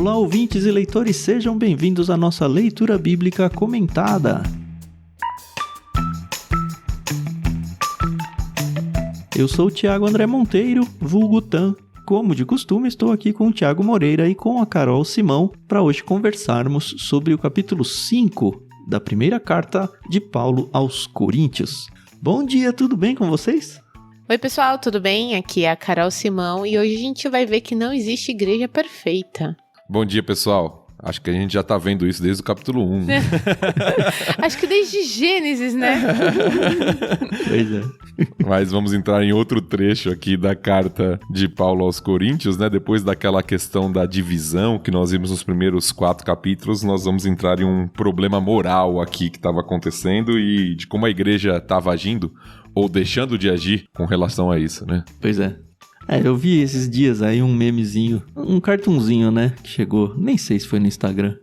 Olá, ouvintes e leitores, sejam bem-vindos à nossa leitura bíblica comentada. Eu sou o Thiago André Monteiro, vulgo Tan. Como de costume, estou aqui com o Thiago Moreira e com a Carol Simão para hoje conversarmos sobre o capítulo 5 da primeira carta de Paulo aos Coríntios. Bom dia, tudo bem com vocês? Oi pessoal, tudo bem? Aqui é a Carol Simão e hoje a gente vai ver que não existe igreja perfeita. Bom dia, pessoal. Acho que a gente já tá vendo isso desde o capítulo 1. Acho que desde Gênesis, né? Pois é. Mas vamos entrar em outro trecho aqui da carta de Paulo aos Coríntios, né? Depois daquela questão da divisão que nós vimos nos primeiros 4 capítulos, nós vamos entrar em um problema moral aqui que estava acontecendo e de como a igreja estava agindo ou deixando de agir com relação a isso, né? Pois é. Eu vi esses dias aí um memezinho, um cartunzinho, né, que chegou, nem sei se foi no Instagram.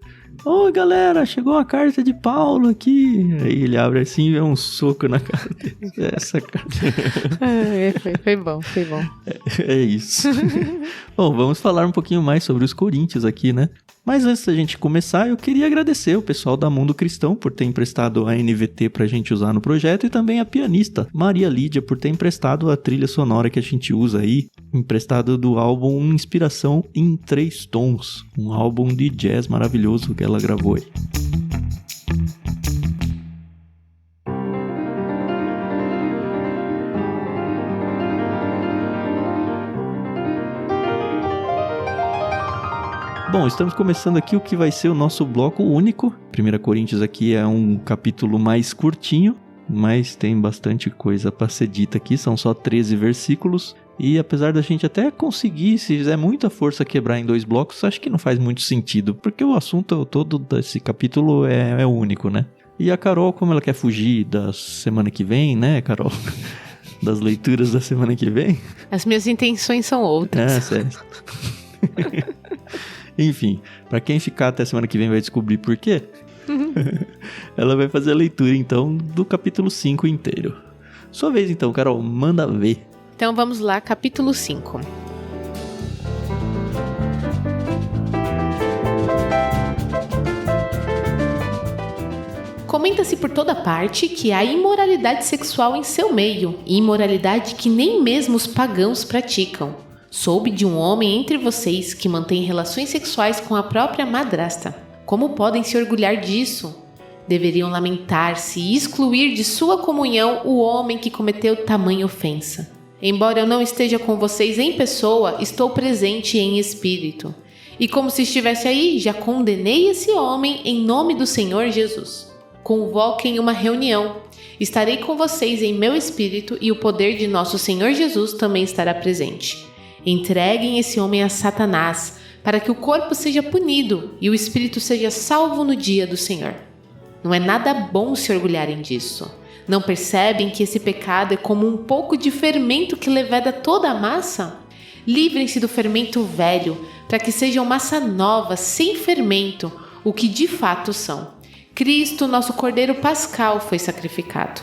Oi, galera, chegou uma carta de Paulo aqui. Aí ele abre assim e vê um soco na cara dele. Essa carta. Foi bom, foi bom. É isso. Bom, vamos falar um pouquinho mais sobre os Coríntios aqui, né? Mas antes da gente começar, eu queria agradecer o pessoal da Mundo Cristão por ter emprestado a NVT pra gente usar no projeto e também a pianista Maria Lídia por ter emprestado a trilha sonora que a gente usa aí, emprestado do álbum Inspiração em 3 Tons, um álbum de jazz maravilhoso que ela gravou aí. Bom, estamos começando aqui o que vai ser o nosso bloco único. 1 Coríntios aqui é um capítulo mais curtinho, mas tem bastante coisa para ser dita aqui. São só 13 versículos. E apesar da gente até conseguir, se fizer muita força, quebrar em 2 blocos, acho que não faz muito sentido, porque o assunto todo desse capítulo é único, né? E a Carol, como ela quer fugir da semana que vem, né, Carol? Das leituras da semana que vem. As minhas intenções são outras. Sério. Enfim, pra quem ficar até semana que vem vai descobrir por quê. Ela vai fazer a leitura, então, do capítulo 5 inteiro. Sua vez, então, Carol, manda ver. Então vamos lá, capítulo 5. Comenta-se por toda parte que há imoralidade sexual em seu meio, e imoralidade que nem mesmo os pagãos praticam. Soube de um homem entre vocês que mantém relações sexuais com a própria madrasta. Como podem se orgulhar disso? Deveriam lamentar-se e excluir de sua comunhão o homem que cometeu tamanha ofensa. Embora eu não esteja com vocês em pessoa, estou presente em espírito. E como se estivesse aí, já condenei esse homem em nome do Senhor Jesus. Convoquem uma reunião. Estarei com vocês em meu espírito e o poder de nosso Senhor Jesus também estará presente. Entreguem esse homem a Satanás, para que o corpo seja punido e o espírito seja salvo no dia do Senhor. Não é nada bom se orgulharem disso. Não percebem que esse pecado é como um pouco de fermento que leveda toda a massa? Livrem-se do fermento velho, para que sejam massa nova, sem fermento, o que de fato são. Cristo, nosso Cordeiro Pascal, foi sacrificado.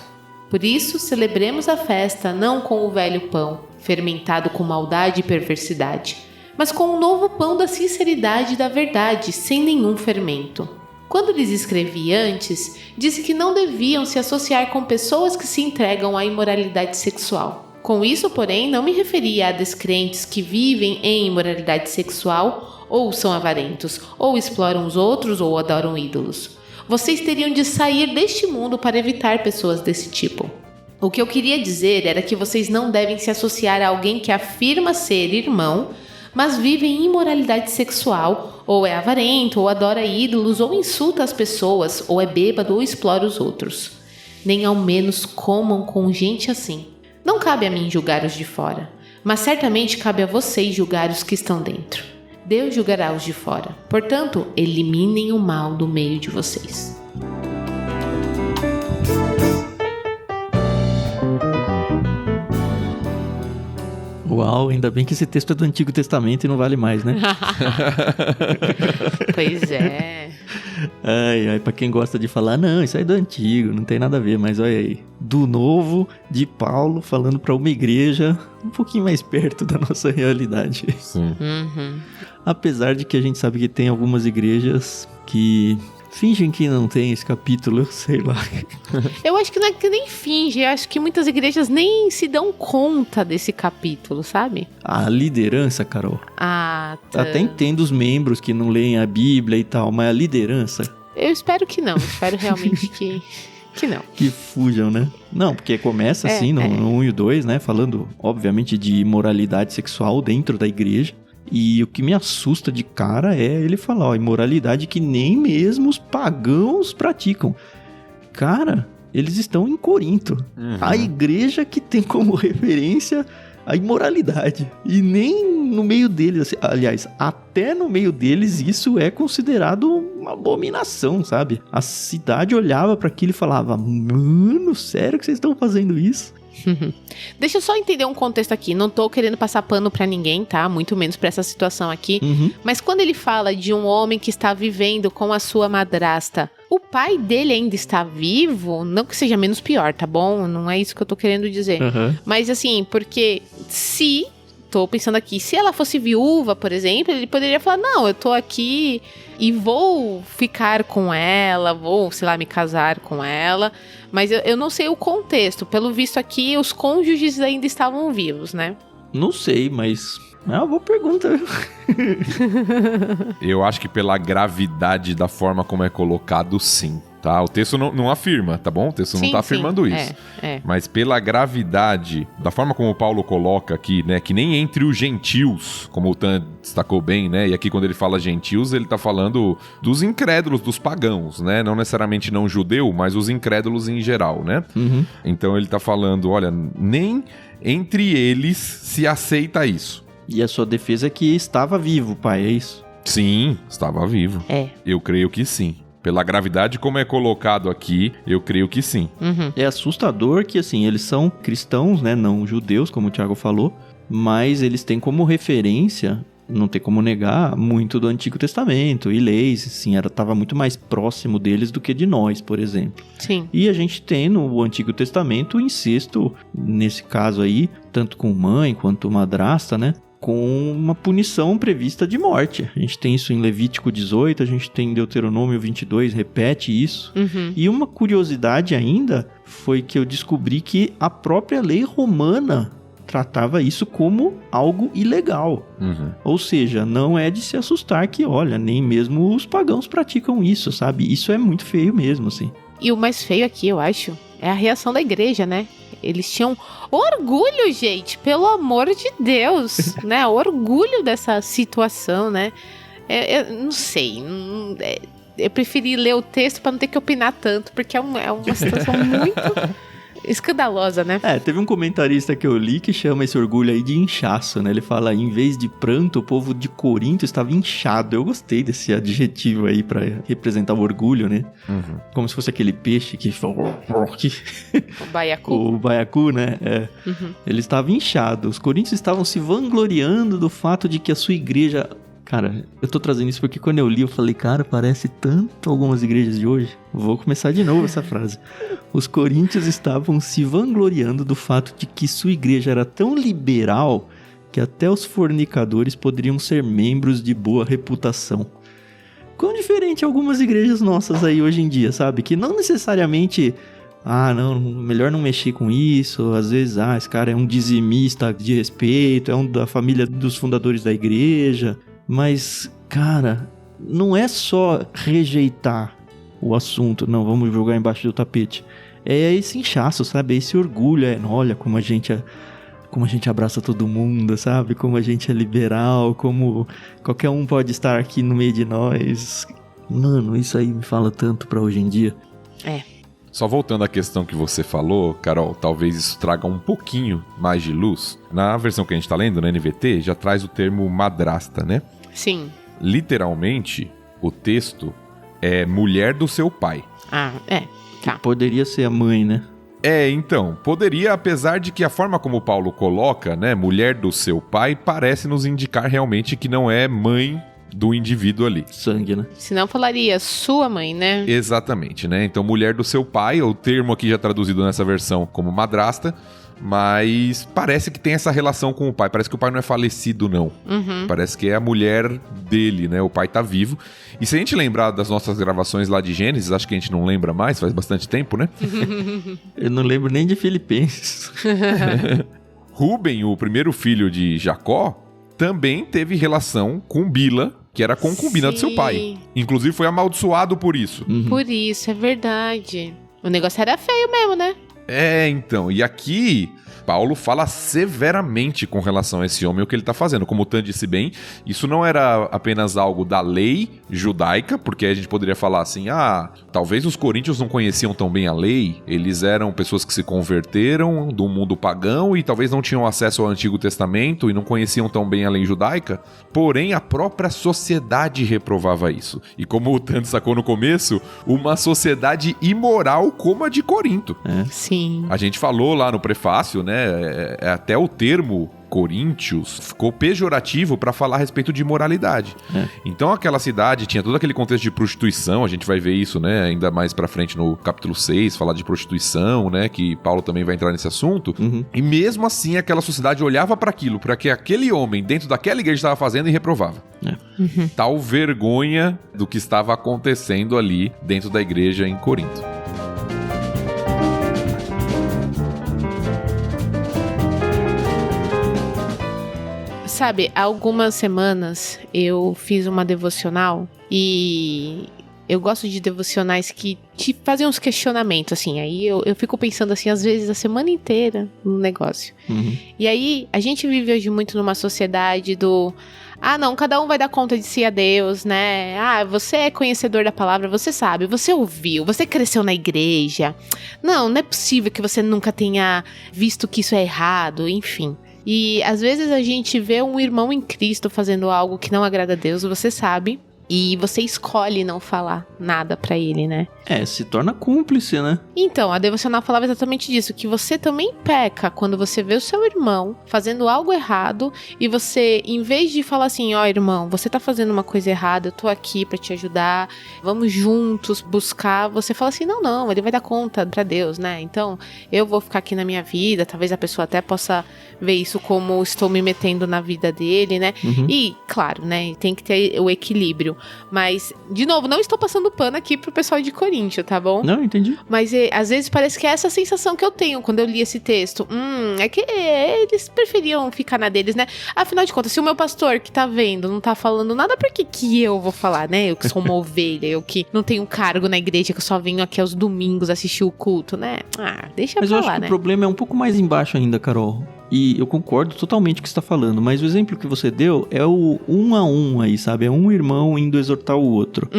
Por isso, celebremos a festa não com o velho pão, fermentado com maldade e perversidade, mas com o novo pão da sinceridade e da verdade, sem nenhum fermento. Quando lhes escrevi antes, disse que não deviam se associar com pessoas que se entregam à imoralidade sexual. Com isso, porém, não me referia a descrentes que vivem em imoralidade sexual, ou são avarentos, ou exploram os outros, ou adoram ídolos. Vocês teriam de sair deste mundo para evitar pessoas desse tipo. O que eu queria dizer era que vocês não devem se associar a alguém que afirma ser irmão, mas vive em imoralidade sexual, ou é avarento, ou adora ídolos, ou insulta as pessoas, ou é bêbado, ou explora os outros. Nem ao menos comam com gente assim. Não cabe a mim julgar os de fora, mas certamente cabe a vocês julgar os que estão dentro. Deus julgará os de fora. Portanto, eliminem o mal do meio de vocês. Uau, ainda bem que esse texto é do Antigo Testamento e não vale mais, né? Pois é. Ai, pra quem gosta de falar, não, isso aí é do Antigo, não tem nada a ver, mas olha aí. Do Novo, de Paulo, falando pra uma igreja um pouquinho mais perto da nossa realidade. Sim. Apesar de que a gente sabe que tem algumas igrejas que fingem que não tem esse capítulo, eu sei lá. Eu acho que não é que nem finge, eu acho que muitas igrejas nem se dão conta desse capítulo, sabe? A liderança, Carol. Ah, tá. Até entendo os membros que não leem a Bíblia e tal, mas a liderança... Eu espero que não, espero realmente que não. Que fujam, né? Não, porque começa assim, no 1 e o 2, né? Falando, obviamente, de imoralidade sexual dentro da igreja. E o que me assusta de cara é ele falar, ó, imoralidade que nem mesmo os pagãos praticam. Cara, eles estão em Corinto. A igreja que tem como referência a imoralidade. E nem no meio deles, assim, aliás, até no meio deles isso é considerado uma abominação, sabe? A cidade olhava para aquilo e falava, mano, sério que vocês estão fazendo isso? Deixa eu só entender um contexto aqui. Não tô querendo passar pano pra ninguém, tá? Muito menos pra essa situação aqui. Mas quando ele fala de um homem que está vivendo com a sua madrasta, o pai dele ainda está vivo? Não que seja menos pior, tá bom? Não é isso que eu tô querendo dizer. Mas assim, porque se... Tô pensando aqui, se ela fosse viúva, por exemplo, ele poderia falar, não, eu tô aqui e vou ficar com ela, vou, sei lá, me casar com ela, mas eu não sei o contexto. Pelo visto aqui, os cônjuges ainda estavam vivos, né? Não sei, mas é uma boa pergunta. Eu acho que pela gravidade da forma como é colocado, sim. Tá? O texto não afirma, tá bom? O texto não tá afirmando isso. Mas pela gravidade, da forma como o Paulo coloca aqui, né? Que nem entre os gentios, como o Tan destacou bem, né? E aqui quando ele fala gentios, ele tá falando dos incrédulos, dos pagãos, né? Não necessariamente não judeu, mas os incrédulos em geral, né? Então ele tá falando, olha, nem entre eles se aceita isso. E a sua defesa é que estava vivo, pai, é isso? Sim, estava vivo. Eu creio que sim. Pela gravidade como é colocado aqui, eu creio que sim. É assustador que, assim, eles são cristãos, né? Não judeus, como o Thiago falou. Mas eles têm como referência, não tem como negar, muito do Antigo Testamento. E leis, assim, estava muito mais próximo deles do que de nós, por exemplo. Sim. E a gente tem no Antigo Testamento o incesto, nesse caso aí, tanto com mãe quanto madrasta, né? Com uma punição prevista de morte. A gente tem isso em Levítico 18, a gente tem em Deuteronômio 22, repete isso. E uma curiosidade ainda foi que eu descobri que a própria lei romana tratava isso como algo ilegal. Ou seja, não é de se assustar que, olha, nem mesmo os pagãos praticam isso, sabe? Isso é muito feio mesmo, assim. E o mais feio aqui, eu acho, é a reação da igreja, né? Eles tinham orgulho, gente, pelo amor de Deus, né? Orgulho dessa situação, né? Eu não sei, eu preferi ler o texto para não ter que opinar tanto, porque é uma situação muito escandalosa, né? Teve um comentarista que eu li que chama esse orgulho aí de inchaço, né? Ele fala, em vez de pranto, o povo de Corinto estava inchado. Eu gostei desse adjetivo aí pra representar o orgulho, né? Como se fosse aquele peixe que... O baiacu. O baiacu, né? Ele estava inchado. Os coríntios estavam se vangloriando do fato de que a sua igreja... Cara, eu tô trazendo isso porque quando eu li eu falei, cara, parece tanto algumas igrejas de hoje. Vou começar de novo essa frase. Os coríntios estavam se vangloriando do fato de que sua igreja era tão liberal que até os fornicadores poderiam ser membros de boa reputação. Quão diferente algumas igrejas nossas aí hoje em dia, sabe? Que não necessariamente... não, melhor não mexer com isso. Às vezes, esse cara é um dizimista de respeito, é um da família dos fundadores da igreja... Mas, cara, não é só rejeitar o assunto, não, vamos jogar embaixo do tapete. É esse inchaço, sabe? É esse orgulho, olha como a gente abraça todo mundo, sabe? Como a gente é liberal, como qualquer um pode estar aqui no meio de nós. Mano, isso aí me fala tanto pra hoje em dia. Só voltando à questão que você falou, Carol, talvez isso traga um pouquinho mais de luz. Na versão que a gente tá lendo, na NVT, já traz o termo madrasta, né? Sim. Literalmente, o texto é mulher do seu pai. Tá. Poderia ser a mãe, né? Então, poderia, apesar de que a forma como o Paulo coloca, né, mulher do seu pai, parece nos indicar realmente que não é mãe do indivíduo ali. Sangue, né? Senão falaria sua mãe, né? Exatamente, né? Então, mulher do seu pai, o termo aqui já traduzido nessa versão como madrasta, mas parece que tem essa relação com o pai. Parece que o pai não é falecido, não. Parece que é a mulher dele, né? O pai tá vivo. E se a gente lembrar das nossas gravações lá de Gênesis, acho que a gente não lembra mais, faz bastante tempo, né? Eu não lembro nem de Filipenses. Rúben, o primeiro filho de Jacó, também teve relação com Bila, que era a concubina do seu pai. Inclusive foi amaldiçoado por isso. Por isso, é verdade. O negócio era feio mesmo, né? Então, e aqui Paulo fala severamente com relação a esse homem, o que ele está fazendo. Como o Tan disse bem, isso não era apenas algo da lei judaica, porque a gente poderia falar assim, talvez os coríntios não conheciam tão bem a lei, eles eram pessoas que se converteram do mundo pagão e talvez não tinham acesso ao Antigo Testamento e não conheciam tão bem a lei judaica, porém a própria sociedade reprovava isso. E como o Tan sacou no começo, uma sociedade imoral como a de Corinto. Sim. A gente falou lá no prefácio, né? Até o termo coríntios ficou pejorativo para falar a respeito de imoralidade. Então aquela cidade tinha todo aquele contexto de prostituição, a gente vai ver isso, né? Ainda mais pra frente no capítulo 6, falar de prostituição, né? Que Paulo também vai entrar nesse assunto. E mesmo assim aquela sociedade olhava para aquilo, para que aquele homem dentro daquela igreja estava fazendo e reprovava. Tal vergonha do que estava acontecendo ali dentro da igreja em Corinto. Sabe, há algumas semanas eu fiz uma devocional e eu gosto de devocionais que te fazem uns questionamentos, assim. Aí eu fico pensando, assim, às vezes a semana inteira no negócio. E aí a gente vive hoje muito numa sociedade do... não, cada um vai dar conta de si a Deus, né? Você é conhecedor da palavra, você sabe, você ouviu, você cresceu na igreja. Não é possível que você nunca tenha visto que isso é errado, enfim... E às vezes a gente vê um irmão em Cristo fazendo algo que não agrada a Deus, você sabe, e você escolhe não falar nada pra ele, né? Se torna cúmplice, né? Então, a devocional falava exatamente disso, que você também peca quando você vê o seu irmão fazendo algo errado e você, em vez de falar assim, irmão, você tá fazendo uma coisa errada, eu tô aqui pra te ajudar, vamos juntos buscar, você fala assim, não, ele vai dar conta pra Deus, né? Então, eu vou ficar aqui na minha vida, talvez a pessoa até possa ver isso como estou me metendo na vida dele, né? E, claro, né, tem que ter o equilíbrio. Mas, de novo, não estou passando pano aqui pro pessoal de Coríntio, tá bom? Não, entendi. Mas às vezes parece que é essa sensação que eu tenho quando eu li esse texto. É que eles preferiam ficar na deles, né? Afinal de contas, se o meu pastor que tá vendo não tá falando nada, por que eu vou falar, né? Eu que sou uma ovelha, eu que não tenho cargo na igreja, que eu só venho aqui aos domingos assistir o culto, né? Deixa pra lá, né? Mas eu acho que o problema é um pouco mais embaixo ainda, Carol. E eu concordo totalmente com o que você está falando, mas o exemplo que você deu é o 1 a 1 aí, sabe? É um irmão indo exortar o outro.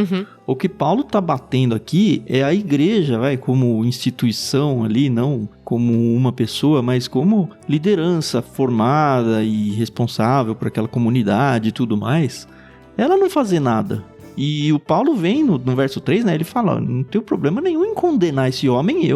O que Paulo tá batendo aqui é a igreja, como instituição ali, não como uma pessoa, mas como liderança formada e responsável por aquela comunidade e tudo mais. Ela não fazer nada. E o Paulo vem no verso 3, né? Ele fala, não tenho problema nenhum em condenar esse homem,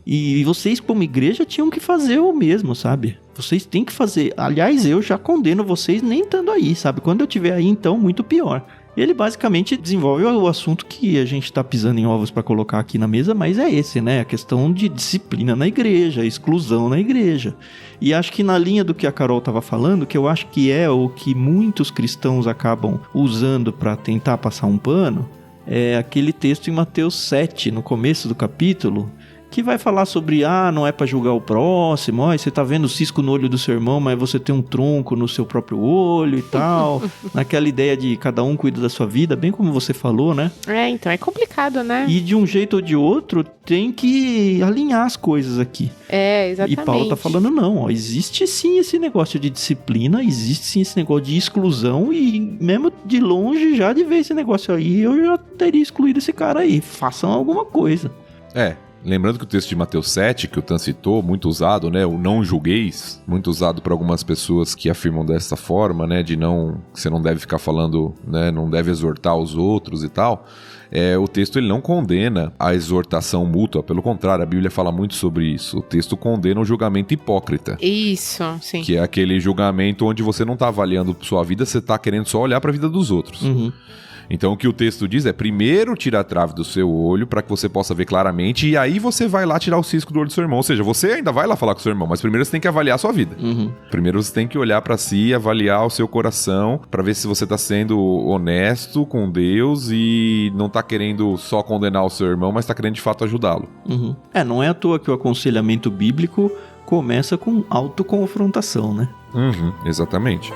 E vocês, como igreja, tinham que fazer o mesmo, sabe? Vocês têm que fazer. Aliás, eu já condeno vocês nem estando aí, sabe? Quando eu estiver aí, então, muito pior. Ele basicamente desenvolve o assunto que a gente tá pisando em ovos para colocar aqui na mesa, mas é esse, né? A questão de disciplina na igreja, exclusão na igreja. E acho que na linha do que a Carol tava falando, que eu acho que é o que muitos cristãos acabam usando para tentar passar um pano, é aquele texto em Mateus 7, no começo do capítulo, que vai falar sobre, não é pra julgar o próximo, você tá vendo o cisco no olho do seu irmão, mas você tem um tronco no seu próprio olho e tal. Naquela ideia de cada um cuida da sua vida, bem como você falou, né? Então é complicado, né? E de um jeito ou de outro, tem que alinhar as coisas aqui. Exatamente. E Paulo tá falando, não, existe sim esse negócio de disciplina, existe sim esse negócio de exclusão, e mesmo de longe, já de ver esse negócio aí, eu já teria excluído esse cara aí. Façam alguma coisa. Lembrando que o texto de Mateus 7, que o Tan citou, muito usado, né? O não julgueis, muito usado por algumas pessoas que afirmam dessa forma, né? De não, que você não deve ficar falando, né? Não deve exortar os outros e tal. O texto ele não condena a exortação mútua, pelo contrário, a Bíblia fala muito sobre isso. O texto condena o julgamento hipócrita. Isso, sim. Que é aquele julgamento onde você não está avaliando sua vida, você está querendo só olhar para a vida dos outros. Uhum. Então o que o texto diz é, primeiro tira a trave do seu olho para que você possa ver claramente, e aí você vai lá tirar o cisco do olho do seu irmão. Ou seja, você ainda vai lá falar com o seu irmão, mas primeiro você tem que avaliar a sua vida. Uhum. Primeiro você tem que olhar para si, avaliar o seu coração, para ver se você tá sendo honesto com Deus e não tá querendo só condenar o seu irmão, mas tá querendo de fato ajudá-lo. Uhum. Não é à toa que o aconselhamento bíblico começa com autoconfrontação, né? Uhum, exatamente.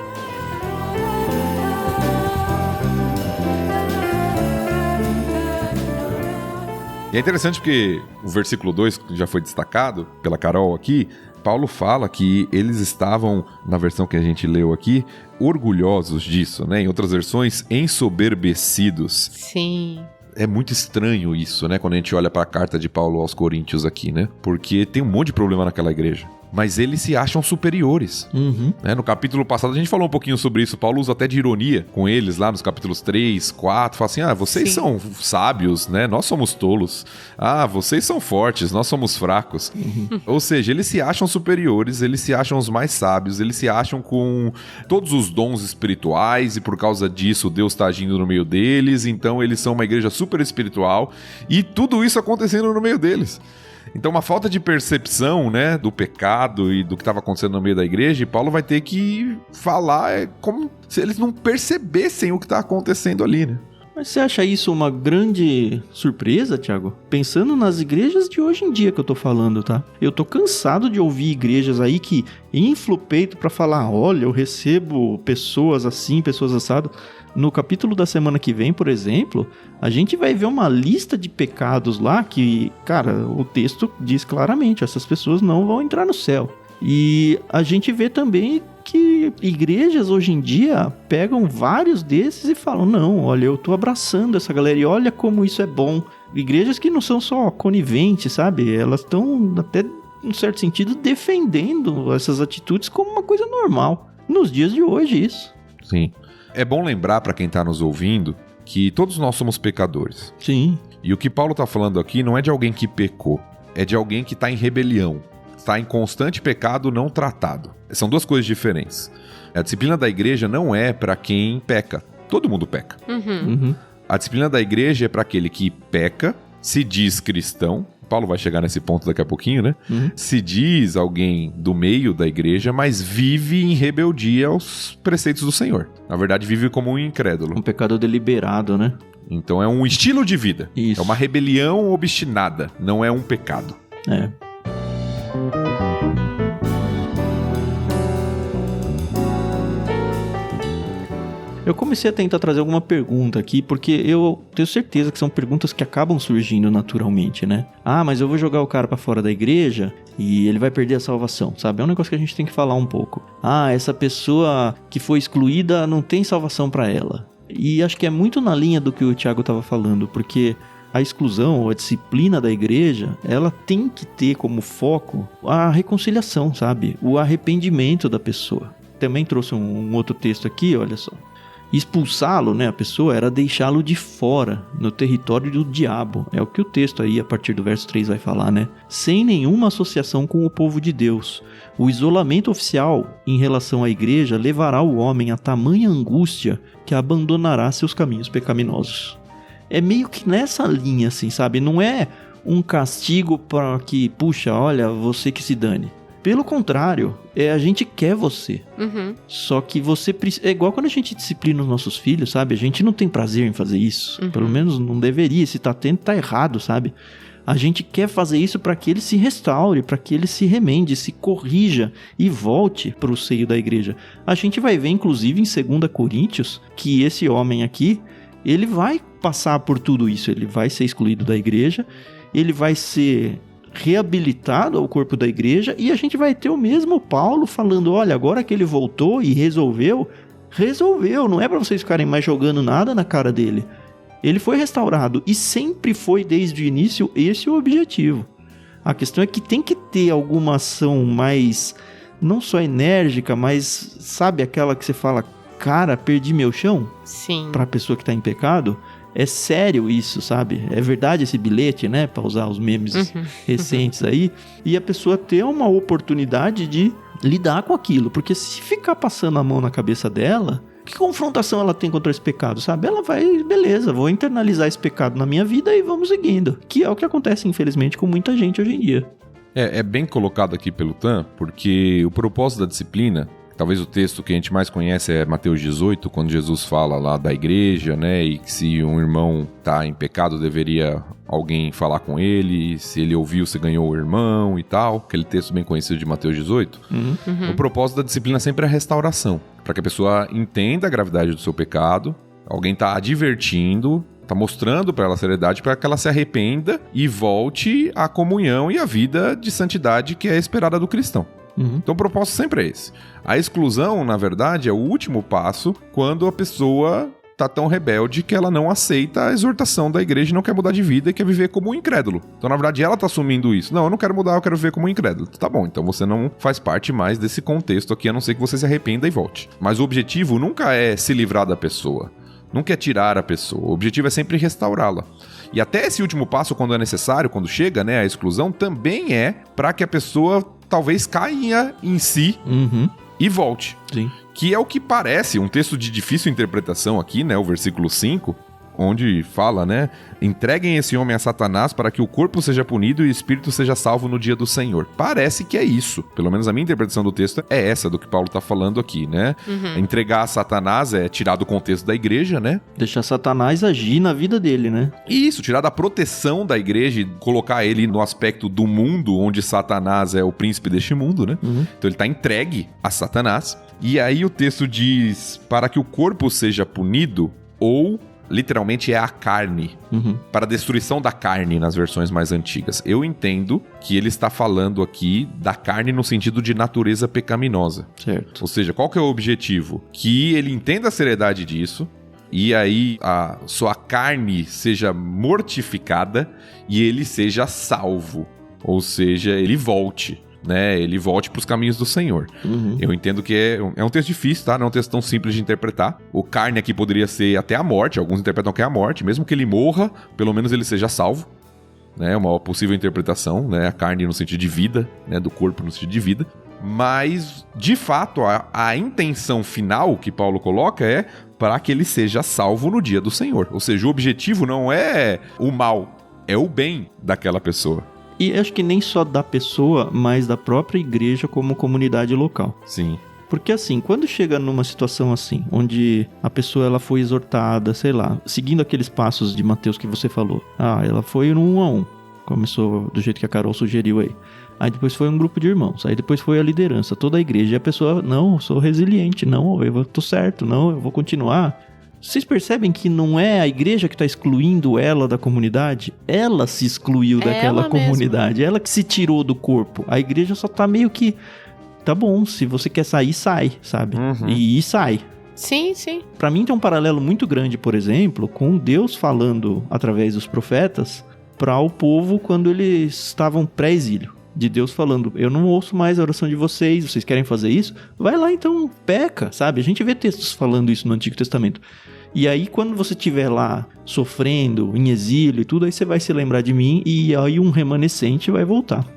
E é interessante porque o versículo 2, que já foi destacado pela Carol aqui, Paulo fala que eles estavam, na versão que a gente leu aqui, orgulhosos disso, né? Em outras versões, ensoberbecidos. Sim. É muito estranho isso, né? Quando a gente olha para a carta de Paulo aos Coríntios aqui, né? Porque tem um monte de problema naquela igreja. Mas eles se acham superiores. Uhum. No capítulo passado a gente falou um pouquinho sobre isso. Paulo usa até de ironia com eles lá nos capítulos 3, 4. Fala assim, vocês são sábios, né? Nós somos tolos. Vocês são fortes, nós somos fracos. Uhum. Ou seja, eles se acham superiores, eles se acham os mais sábios, eles se acham com todos os dons espirituais e por causa disso Deus está agindo no meio deles. Então eles são uma igreja super espiritual e tudo isso acontecendo no meio deles. Então, uma falta de percepção, né, do pecado e do que estava acontecendo no meio da igreja, e Paulo vai ter que falar como se eles não percebessem o que está acontecendo ali, né? Mas você acha isso uma grande surpresa, Thiago? Pensando nas igrejas de hoje em dia que eu tô falando, tá? Eu tô cansado de ouvir igrejas aí que inflam o peito pra falar, olha, eu recebo pessoas assim, pessoas assado. No capítulo da semana que vem, por exemplo, a gente vai ver uma lista de pecados lá que, cara, o texto diz claramente, essas pessoas não vão entrar no céu. E a gente vê também que igrejas hoje em dia pegam vários desses e falam, não, olha, eu tô abraçando essa galera e olha como isso é bom. Igrejas que não são só coniventes, sabe? Elas estão até, em certo sentido, defendendo essas atitudes como uma coisa normal. Nos dias de hoje, isso. Sim. É bom lembrar para quem está nos ouvindo que todos nós somos pecadores. Sim. E o que Paulo está falando aqui não é de alguém que pecou, é de alguém que está em rebelião, está em constante pecado não tratado. São duas coisas diferentes. A disciplina da igreja não é para quem peca. Todo mundo peca. Uhum. A disciplina da igreja é para aquele que peca, se diz cristão. Paulo vai chegar nesse ponto daqui a pouquinho, né? Uhum. Se diz alguém do meio da igreja, mas vive em rebeldia aos preceitos do Senhor. Na verdade, vive como um incrédulo. Um pecado deliberado, né? Então é um estilo de vida. Isso. É uma rebelião obstinada, não é um pecado. É. Eu comecei a tentar trazer alguma pergunta aqui, porque eu tenho certeza que são perguntas que acabam surgindo naturalmente, né? Mas eu vou jogar o cara pra fora da igreja e ele vai perder a salvação, sabe? É um negócio que a gente tem que falar um pouco. Essa pessoa que foi excluída não tem salvação pra ela. E acho que é muito na linha do que o Thiago tava falando, porque a exclusão ou a disciplina da igreja, ela tem que ter como foco a reconciliação, sabe? O arrependimento da pessoa. Também trouxe um outro texto aqui, olha só. Expulsá-lo, né, a pessoa, era deixá-lo de fora, no território do diabo. É o que o texto aí, a partir do verso 3, vai falar, né? Sem nenhuma associação com o povo de Deus. O isolamento oficial em relação à igreja levará o homem a tamanha angústia que abandonará seus caminhos pecaminosos. É meio que nessa linha, assim, sabe? Não é um castigo para que, puxa, olha, você que se dane. Pelo contrário, a gente quer você. Uhum. Só que você precisa... É igual quando a gente disciplina os nossos filhos, sabe? A gente não tem prazer em fazer isso. Uhum. Pelo menos não deveria. Se tá tendo, tá errado, sabe? A gente quer fazer isso para que ele se restaure, para que ele se remende, se corrija e volte para o seio da igreja. A gente vai ver, inclusive, em 2 Coríntios, que esse homem aqui, ele vai passar por tudo isso. Ele vai ser excluído da igreja, ele vai ser reabilitado ao corpo da igreja, e a gente vai ter o mesmo Paulo falando, olha, agora que ele voltou e resolveu, não é para vocês ficarem mais jogando nada na cara dele. Ele foi restaurado, e sempre foi desde o início esse o objetivo. A questão é que tem que ter alguma ação mais, não só enérgica, mas sabe aquela que você fala, cara, perdi meu chão? Sim. Pra pessoa que tá em pecado, é sério isso, sabe? É verdade esse bilhete, né? Pra usar os memes recentes aí. E a pessoa ter uma oportunidade de lidar com aquilo. Porque se ficar passando a mão na cabeça dela, que confrontação ela tem contra esse pecado, sabe? Ela vai, beleza, vou internalizar esse pecado na minha vida e vamos seguindo. Que é o que acontece, infelizmente, com muita gente hoje em dia. É bem colocado aqui pelo Tan, porque o propósito da disciplina, talvez o texto que a gente mais conhece é Mateus 18, quando Jesus fala lá da igreja, né? E que se um irmão tá em pecado, deveria alguém falar com ele, se ele ouviu, você ganhou o irmão e tal. Aquele texto bem conhecido de Mateus 18. O propósito da disciplina sempre é a restauração, para que a pessoa entenda a gravidade do seu pecado, alguém tá advertindo, tá mostrando para ela a seriedade, para que ela se arrependa e volte à comunhão e à vida de santidade que é esperada do cristão. Então o propósito sempre é esse. A exclusão, na verdade, é o último passo quando a pessoa tá tão rebelde que ela não aceita a exortação da igreja e não quer mudar de vida e quer viver como um incrédulo. Então, na verdade, ela tá assumindo isso. Não, eu não quero mudar, eu quero viver como um incrédulo. Tá bom, então você não faz parte mais desse contexto aqui, a não ser que você se arrependa e volte. Mas o objetivo nunca é se livrar da pessoa. Nunca é tirar a pessoa. O objetivo é sempre restaurá-la. E até esse último passo, quando é necessário, quando chega, né, a exclusão, também é para que a pessoa talvez caia em si e volte. Sim. Que é o que parece um texto de difícil interpretação aqui, né, o versículo 5, onde fala, né, entreguem esse homem a Satanás para que o corpo seja punido e o espírito seja salvo no dia do Senhor. Parece que é isso. Pelo menos a minha interpretação do texto é essa do que Paulo está falando aqui, né? Entregar a Satanás é tirar do contexto da igreja, né? Deixar Satanás agir na vida dele, né? Isso, tirar da proteção da igreja e colocar ele no aspecto do mundo, onde Satanás é o príncipe deste mundo, né? Então ele está entregue a Satanás. E aí o texto diz, para que o corpo seja punido, ou literalmente é a carne, para a destruição da carne nas versões mais antigas. Eu entendo que ele está falando aqui da carne no sentido de natureza pecaminosa. Certo. Ou seja, qual que é o objetivo? Que ele entenda a seriedade disso, e aí a sua carne seja mortificada e ele seja salvo. Ou seja, ele volte. Né, ele volte para os caminhos do Senhor. Eu entendo que é um texto difícil, tá? Não é um texto tão simples de interpretar. O carne aqui poderia ser até a morte. Alguns interpretam que é a morte. Mesmo que ele morra, pelo menos ele seja salvo. Né, uma possível interpretação, né? A carne no sentido de vida, né? Do corpo no sentido de vida. Mas, de fato, a intenção final que Paulo coloca é para que ele seja salvo no dia do Senhor. Ou seja, o objetivo não é o mal, é o bem daquela pessoa. E acho que nem só da pessoa, mas da própria igreja como comunidade local. Sim. Porque assim, quando chega numa situação assim, onde a pessoa ela foi exortada, sei lá, seguindo aqueles passos de Mateus que você falou. Ela foi no 1 a 1. Começou do jeito que a Carol sugeriu aí. Aí depois foi um grupo de irmãos. Aí depois foi a liderança, toda a igreja. E a pessoa, não, eu sou resiliente, não, eu tô certo, não, eu vou continuar. Vocês percebem que não é a igreja que está excluindo ela da comunidade? Ela se excluiu daquela comunidade. Mesmo. Ela que se tirou do corpo. A igreja só tá meio que... Tá bom, se você quer sair, sai, sabe? E sai. Sim, sim. Pra mim tem um paralelo muito grande, por exemplo, com Deus falando através dos profetas para o povo quando eles estavam pré-exílio. De Deus falando, eu não ouço mais a oração de vocês, vocês querem fazer isso? Vai lá então, peca, sabe? A gente vê textos falando isso no Antigo Testamento. E aí quando você estiver lá sofrendo, em exílio e tudo, aí você vai se lembrar de mim e aí um remanescente vai voltar.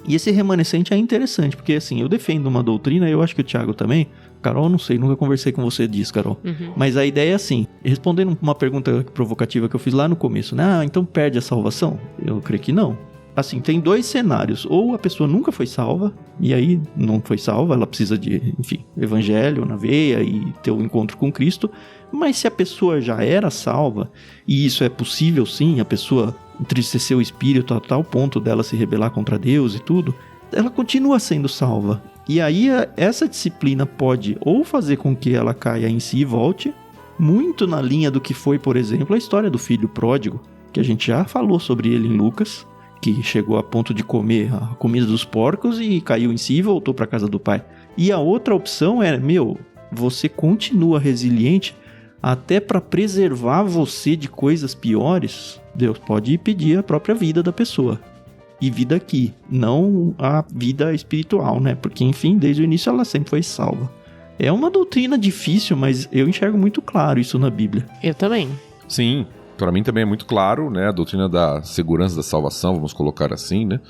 E esse remanescente é interessante, porque assim, eu defendo uma doutrina, eu acho que o Thiago também. Carol, não sei, nunca conversei com você disso, Carol. Mas a ideia é assim, respondendo uma pergunta provocativa que eu fiz lá no começo, né? Então perde a salvação? Eu creio que não. Assim, tem dois cenários. Ou a pessoa nunca foi salva, e aí não foi salva, ela precisa de, enfim, evangelho na veia e ter um encontro com Cristo. Mas se a pessoa já era salva, e isso é possível sim, a pessoa entristecer o espírito a tal ponto dela se rebelar contra Deus e tudo, ela continua sendo salva. E aí essa disciplina pode ou fazer com que ela caia em si e volte, muito na linha do que foi, por exemplo, a história do filho pródigo, que a gente já falou sobre ele em Lucas, que chegou a ponto de comer a comida dos porcos e caiu em si e voltou para a casa do pai. E a outra opção é, você continua resiliente até para preservar você de coisas piores. Deus pode pedir a própria vida da pessoa. e vida aqui, não a vida espiritual, né? Porque, enfim, desde o início ela sempre foi salva. É uma doutrina difícil, mas eu enxergo muito claro isso na Bíblia. Eu também. Sim, para mim também é muito claro, né? A doutrina da segurança da salvação, vamos colocar assim, né?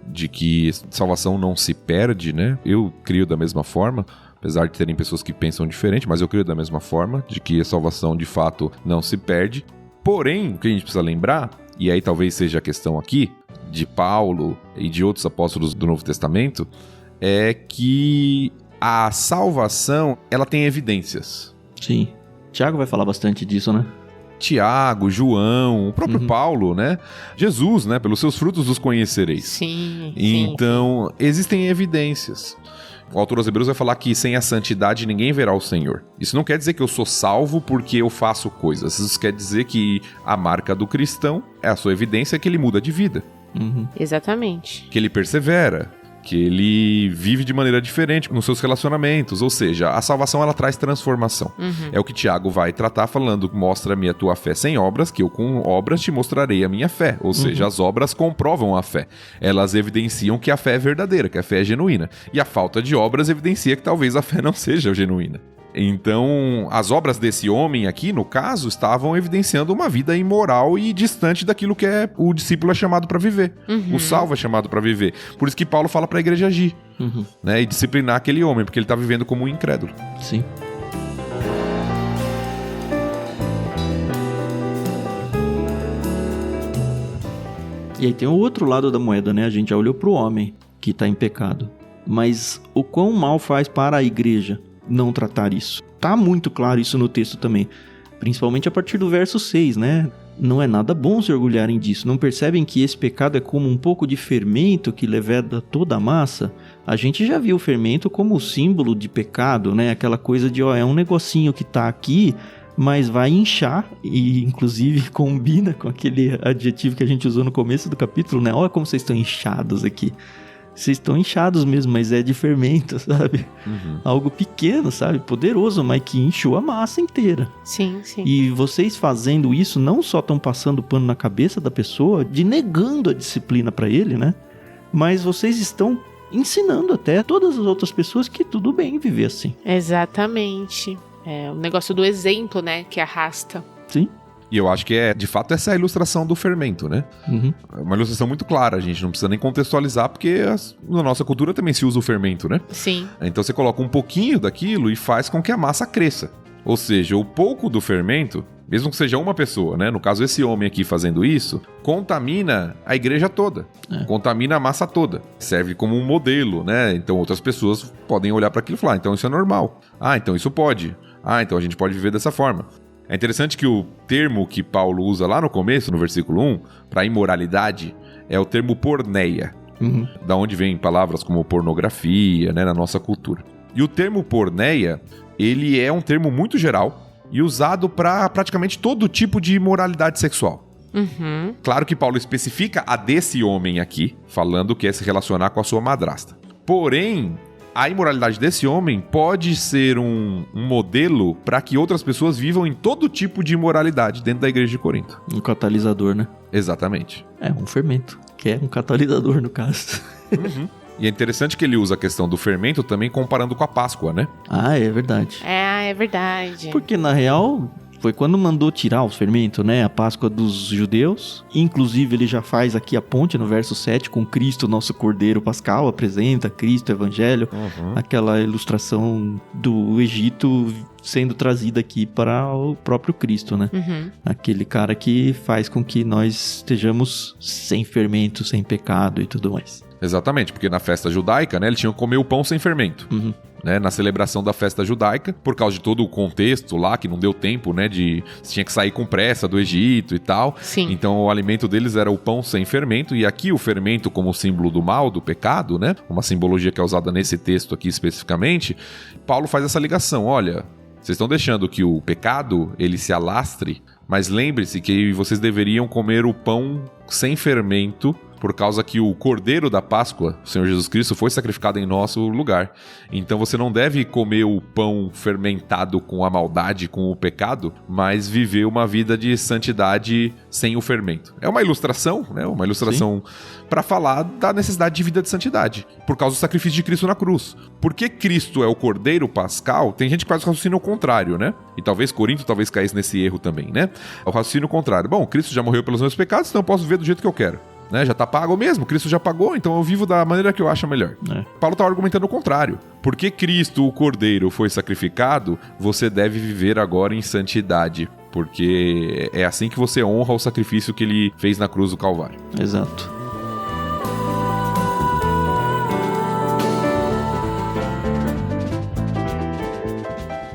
De que salvação não se perde, né? Eu crio da mesma forma, apesar de terem pessoas que pensam diferente, mas eu crio da mesma forma, de que a salvação de fato não se perde. Porém, o que a gente precisa lembrar, e aí talvez seja a questão aqui, de Paulo e de outros apóstolos do Novo Testamento, é que a salvação, ela tem evidências. Sim. Tiago vai falar bastante disso, né? Tiago, João, o próprio Paulo, né? Jesus, né? Pelos seus frutos os conhecereis. Sim. Então, existem evidências. O autor aos Hebreus vai falar que sem a santidade ninguém verá o Senhor. Isso não quer dizer que eu sou salvo porque eu faço coisas. Isso quer dizer que a marca do cristão é a sua evidência que ele muda de vida. Exatamente. Que ele persevera. Que ele vive de maneira diferente nos seus relacionamentos. Ou seja, a salvação ela traz transformação. É o que Tiago vai tratar falando: mostra-me a tua fé sem obras, que eu com obras te mostrarei a minha fé. Ou seja, as obras comprovam a fé. Elas evidenciam que a fé é verdadeira, que a fé é genuína. E a falta de obras evidencia que talvez a fé não seja genuína. Então, as obras desse homem aqui, no caso, estavam evidenciando uma vida imoral e distante daquilo que o discípulo é chamado para viver. O salvo é chamado para viver. Por isso que Paulo fala para a igreja agir, né, e disciplinar aquele homem, porque ele está vivendo como um incrédulo. Sim. E aí tem o outro lado da moeda, né? A gente já olhou pro homem que está em pecado. Mas o quão mal faz para a igreja não tratar isso? Tá muito claro isso no texto também. Principalmente a partir do verso 6, né? Não é nada bom se orgulharem disso. Não percebem que esse pecado é como um pouco de fermento que leveda toda a massa? A gente já viu o fermento como símbolo de pecado, né? Aquela coisa de, é um negocinho que tá aqui, mas vai inchar, e inclusive combina com aquele adjetivo que a gente usou no começo do capítulo, né? Olha como vocês estão inchados aqui. Vocês estão inchados mesmo, mas é de fermento, sabe? Algo pequeno, sabe? Poderoso, mas que inchou a massa inteira. Sim. E vocês fazendo isso, não só estão passando pano na cabeça da pessoa, de negando a disciplina para ele, né? Mas vocês estão ensinando até todas as outras pessoas que tudo bem viver assim. Exatamente. É o negócio do exemplo, né? Que arrasta. Sim. E eu acho que de fato, essa é a ilustração do fermento, né? É uma ilustração muito clara, a gente não precisa nem contextualizar, porque na nossa cultura também se usa o fermento, né? Sim. Então você coloca um pouquinho daquilo e faz com que a massa cresça. Ou seja, o pouco do fermento, mesmo que seja uma pessoa, né? No caso, esse homem aqui fazendo isso, contamina a igreja toda. Contamina a massa toda. Serve como um modelo, né? Então outras pessoas podem olhar para aquilo e falar, então isso é normal. Então isso pode. Então a gente pode viver dessa forma. É interessante que o termo que Paulo usa lá no começo, no versículo 1, para imoralidade, é o termo porneia. Da onde vem palavras como pornografia, né, na nossa cultura. E o termo porneia, ele é um termo muito geral e usado para praticamente todo tipo de imoralidade sexual. Claro que Paulo especifica a desse homem aqui, falando que é se relacionar com a sua madrasta. Porém, a imoralidade desse homem pode ser um modelo para que outras pessoas vivam em todo tipo de imoralidade dentro da igreja de Corinto. Um catalisador, né? Exatamente. É um fermento, que é um catalisador no caso. E é interessante que ele usa a questão do fermento também comparando com a Páscoa, né? É verdade. É verdade. Porque na real foi quando mandou tirar o fermento, né? A Páscoa dos judeus. Inclusive ele já faz aqui a ponte no verso 7 com Cristo, nosso Cordeiro Pascal, apresenta Cristo, Evangelho. Aquela ilustração do Egito sendo trazida aqui para o próprio Cristo, né? Aquele cara que faz com que nós estejamos sem fermento, sem pecado e tudo mais. Exatamente, porque na festa judaica, né, ele tinha que comer o pão sem fermento. Né, na celebração da festa judaica, por causa de todo o contexto lá, que não deu tempo, né, você tinha que sair com pressa do Egito e tal. Sim. Então o alimento deles era o pão sem fermento, e aqui o fermento como símbolo do mal, do pecado, né, uma simbologia que é usada nesse texto aqui especificamente. Paulo faz essa ligação, olha, vocês estão deixando que o pecado, ele se alastre, mas lembre-se que vocês deveriam comer o pão sem fermento, por causa que o Cordeiro da Páscoa, o Senhor Jesus Cristo, foi sacrificado em nosso lugar. Então você não deve comer o pão fermentado com a maldade, com o pecado, mas viver uma vida de santidade sem o fermento. É uma ilustração, né? Uma ilustração para falar da necessidade de vida de santidade, por causa do sacrifício de Cristo na cruz. Porque Cristo é o Cordeiro Pascal, tem gente que faz o raciocínio ao contrário, né? E talvez Corinto caísse nesse erro também, né? O raciocínio contrário. Bom, Cristo já morreu pelos meus pecados, então eu posso viver do jeito que eu quero. Né, já tá pago mesmo, Cristo já pagou, então eu vivo da maneira que eu acho melhor. Paulo tá argumentando o contrário. Porque Cristo, o Cordeiro, foi sacrificado, você deve viver agora em santidade. Porque é assim que você honra o sacrifício que ele fez na cruz do Calvário. Exato.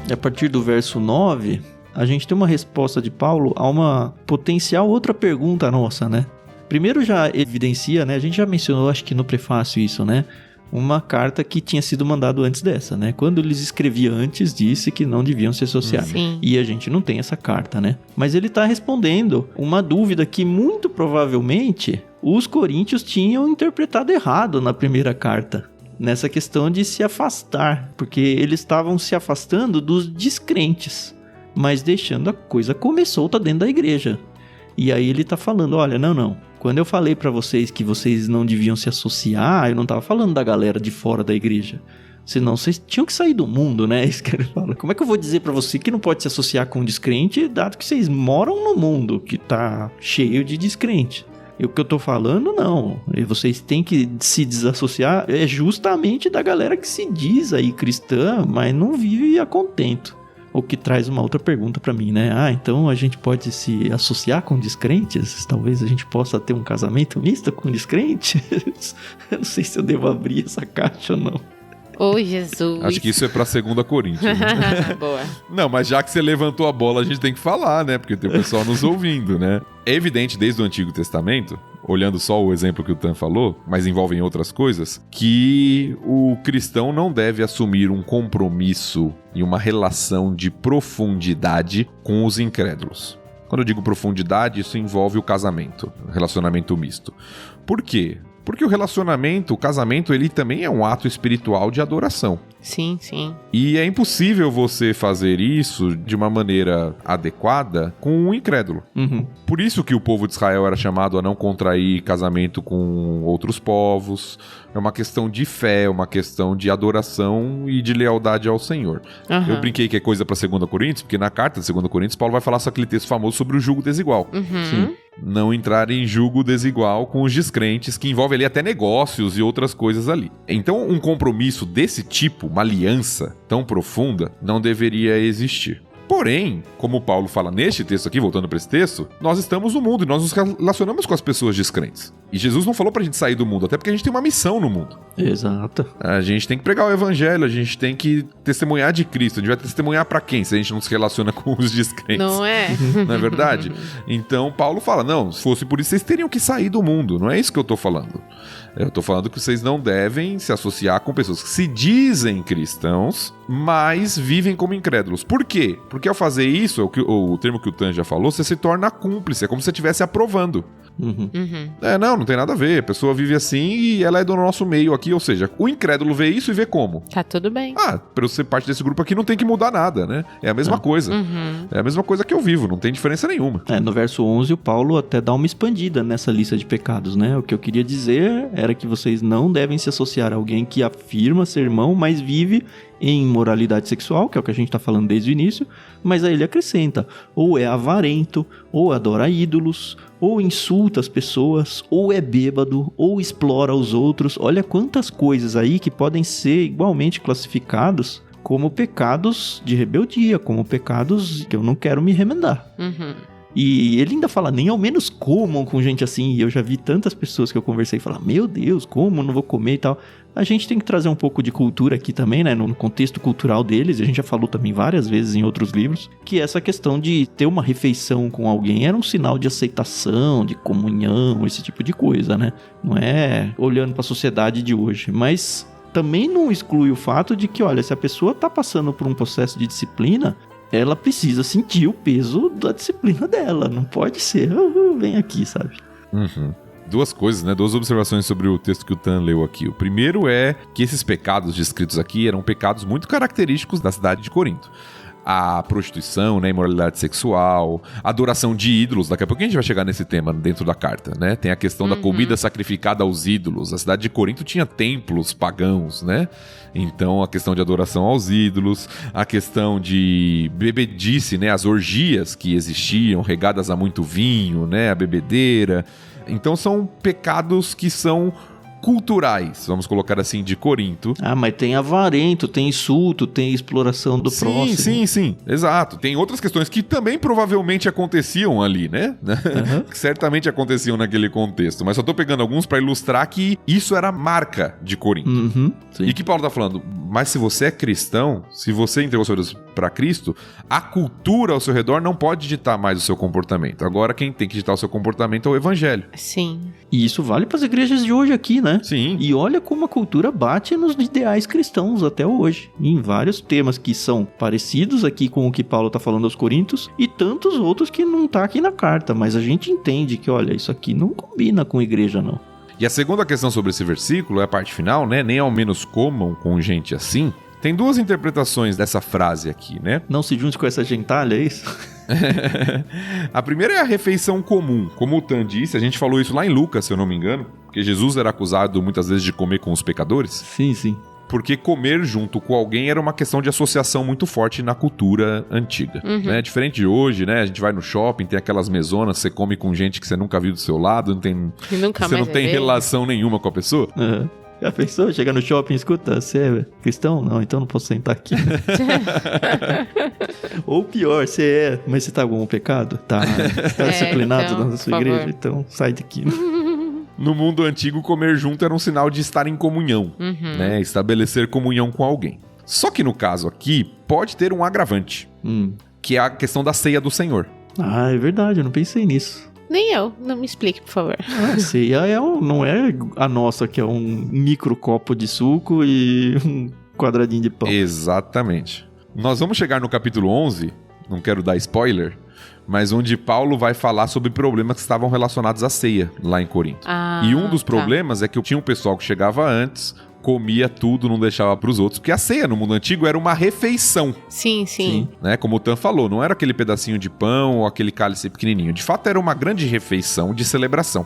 E a partir do verso 9, a gente tem uma resposta de Paulo a uma potencial outra pergunta nossa, né? Primeiro já evidencia, né? A gente já mencionou, acho que no prefácio isso, né? Uma carta que tinha sido mandada antes dessa, né? Quando eles escreviam antes, disse que não deviam se associar. Sim. E a gente não tem essa carta, né? Mas ele está respondendo uma dúvida que muito provavelmente os coríntios tinham interpretado errado na primeira carta. Nessa questão de se afastar, porque eles estavam se afastando dos descrentes, mas deixando a coisa comer solta dentro da igreja. E aí ele tá falando, olha, não. Quando eu falei pra vocês que vocês não deviam se associar, eu não tava falando da galera de fora da igreja. Senão vocês tinham que sair do mundo, né? Isso que ele fala. Como é que eu vou dizer pra você que não pode se associar com um descrente, dado que vocês moram no mundo que tá cheio de descrente? E o que eu tô falando, não. E vocês têm que se desassociar é justamente da galera que se diz aí cristã, mas não vive a contento. O que traz uma outra pergunta pra mim, né? Então a gente pode se associar com descrentes? Talvez a gente possa ter um casamento misto com descrentes? Eu não sei se eu devo abrir essa caixa ou não. Ô, Jesus. Acho que isso é pra 2 Coríntios. Né? Boa. Não, mas já que você levantou a bola, a gente tem que falar, né? Porque tem o pessoal nos ouvindo, né? É evidente desde o Antigo Testamento, olhando só o exemplo que o Tan falou, mas envolvem outras coisas, que o cristão não deve assumir um compromisso e uma relação de profundidade com os incrédulos. Quando eu digo profundidade, isso envolve o casamento, o relacionamento misto. Por quê? Porque o casamento, ele também é um ato espiritual de adoração. Sim, sim. E é impossível você fazer isso de uma maneira adequada com um incrédulo. Uhum. Por isso que o povo de Israel era chamado a não contrair casamento com outros povos. É uma questão de fé, é uma questão de adoração e de lealdade ao Senhor. Uhum. Eu brinquei que é coisa para 2 Coríntios, porque na carta de 2 Coríntios, Paulo vai falar sobre aquele texto famoso sobre o jugo desigual. Uhum. Não entrar em jugo desigual com os descrentes, que envolve ali até negócios e outras coisas ali. Então, um compromisso desse tipo, uma aliança tão profunda, não deveria existir. Porém, como Paulo fala neste texto aqui, voltando para esse texto, nós estamos no mundo e nós nos relacionamos com as pessoas descrentes. E Jesus não falou pra gente sair do mundo, até porque a gente tem uma missão no mundo. Exato. A gente tem que pregar o evangelho, a gente tem que testemunhar de Cristo. A gente vai testemunhar pra quem se a gente não se relaciona com os descrentes? Não é? Não é verdade? Então Paulo fala, não, se fosse por isso vocês teriam que sair do mundo. Não é isso que eu tô falando. Eu tô falando que vocês não devem se associar com pessoas que se dizem cristãos, mas vivem como incrédulos. Por quê? Porque ao fazer isso, o termo que o Tan já falou, você se torna cúmplice. É como se você estivesse aprovando. Uhum. Não tem nada a ver. A pessoa vive assim e ela é do nosso meio aqui. Ou seja, o incrédulo vê isso e vê como? Tá tudo bem. Pra eu ser parte desse grupo aqui não tem que mudar nada, né? É a mesma coisa. É a mesma coisa que eu vivo, não tem diferença nenhuma. No verso 11 o Paulo até dá uma expandida nessa lista de pecados, né? O que eu queria dizer era que vocês não devem se associar a alguém que afirma ser irmão, mas vive em imoralidade sexual, que é o que a gente tá falando desde o início, mas aí ele acrescenta, ou é avarento, ou adora ídolos, ou insulta as pessoas, ou é bêbado, ou explora os outros. Olha quantas coisas aí que podem ser igualmente classificados como pecados de rebeldia, como pecados que eu não quero me remendar. E ele ainda fala, nem ao menos comam com gente assim. E eu já vi tantas pessoas que eu conversei e falar, meu Deus, como? Não vou comer e tal. A gente tem que trazer um pouco de cultura aqui também, né? No contexto cultural deles. A gente já falou também várias vezes em outros livros. Que essa questão de ter uma refeição com alguém era um sinal de aceitação, de comunhão, esse tipo de coisa, né? Não é olhando para a sociedade de hoje. Mas também não exclui o fato de que, olha, se a pessoa tá passando por um processo de disciplina, ela precisa sentir o peso da disciplina dela. Não pode ser, vem aqui, sabe? Duas coisas, né? Duas observações sobre o texto que o Tan leu aqui. O primeiro é que esses pecados descritos aqui eram pecados muito característicos da cidade de Corinto. A prostituição, né, imoralidade sexual, adoração de ídolos. Daqui a pouco a gente vai chegar nesse tema dentro da carta, né? Tem a questão da comida sacrificada aos ídolos. A cidade de Corinto tinha templos pagãos, né? Então, a questão de adoração aos ídolos, a questão de bebedice, né? As orgias que existiam, regadas a muito vinho, né? A bebedeira. Então, são pecados que são culturais, vamos colocar assim, de Corinto. Ah, mas tem avarento, tem insulto, tem exploração do próximo. Sim, exato. Tem outras questões que também provavelmente aconteciam ali, né? Que certamente aconteciam naquele contexto, mas só tô pegando alguns para ilustrar que isso era marca de Corinto. E que Paulo tá falando, mas se você é cristão, se você entregou sua vida para Cristo, a cultura ao seu redor não pode ditar mais o seu comportamento. Agora quem tem que ditar o seu comportamento é o evangelho. Sim. E isso vale para as igrejas de hoje aqui, né? Sim. E olha como a cultura bate nos ideais cristãos até hoje. Em vários temas que são parecidos aqui com o que Paulo tá falando aos Coríntios e tantos outros que não tá aqui na carta. Mas a gente entende que, olha, isso aqui não combina com a igreja, não. E a segunda questão sobre esse versículo é a parte final, né? Nem ao menos comam com gente assim. Tem duas interpretações dessa frase aqui, né? Não se junte com essa gentalha, é isso? A primeira é a refeição comum. Como o Tan disse, a gente falou isso lá em Lucas, se eu não me engano, porque Jesus era acusado muitas vezes de comer com os pecadores. Sim. Porque comer junto com alguém era uma questão de associação muito forte na cultura antiga. Né? Diferente de hoje, né? A gente vai no shopping, tem aquelas mesonas, você come com gente que você nunca viu do seu lado, você não tem relação nenhuma com a pessoa. Já pensou? Chega no shopping e escuta, você é cristão? Não, então não posso sentar aqui. Ou pior, você é, mas você tá com algum pecado? Tá, você tá disciplinado então, na sua igreja? Então sai daqui. No mundo antigo, comer junto era um sinal de estar em comunhão, né? Estabelecer comunhão com alguém. Só que no caso aqui, pode ter um agravante, que é a questão da ceia do Senhor. Ah, é verdade, eu não pensei nisso. Nem eu, não me explique, por favor. A ceia não é a nossa, que é um micro copo de suco e um quadradinho de pão. Exatamente. Nós vamos chegar no capítulo 11, não quero dar spoiler, mas onde Paulo vai falar sobre problemas que estavam relacionados à ceia, lá em Corinto. E um dos problemas é que tinha um pessoal que chegava antes, comia tudo, não deixava pros outros, porque a ceia no mundo antigo era uma refeição. Sim. Né? Como o Tan falou, não era aquele pedacinho de pão ou aquele cálice pequenininho. De fato, era uma grande refeição de celebração.